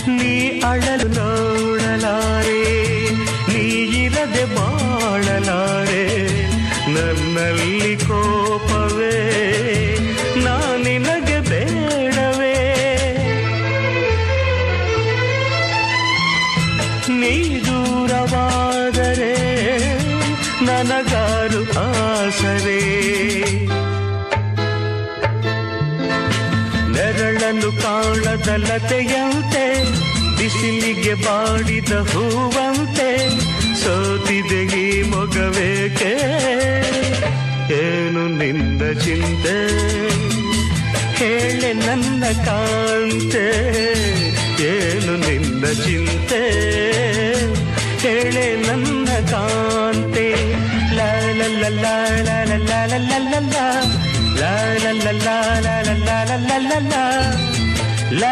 ನೀ ಅಳಲು ನೋಡಲಾರೆ, ನೀ ಇರದೆ ಬಾಳಲಾರೆ. ನನ್ನಲ್ಲಿ ಕೋಪವೇ ನಾನಿನಗೆ ಬೇಡವೇ. ನೀ ದೂರವಾದರೆ ನನಗಾರು ಆಸರೆ. ನೆರಳನ್ನು ಕಾಣದ ಲತೆಯಂತೆ, ಬಿಸಿಲಿಗೆ ಬಾಡಿದ ಹೂವಂತೆ, ಸೋತಿದೆ ಈ ಮೊಗವೇಕೆ. ಏನು ನಿನ್ನ ಚಿಂತೆ ಹೇಳೆ ನನ್ನ ಕಾಂತೆ, ಏನು ನಿನ್ನ ಚಿಂತೆ.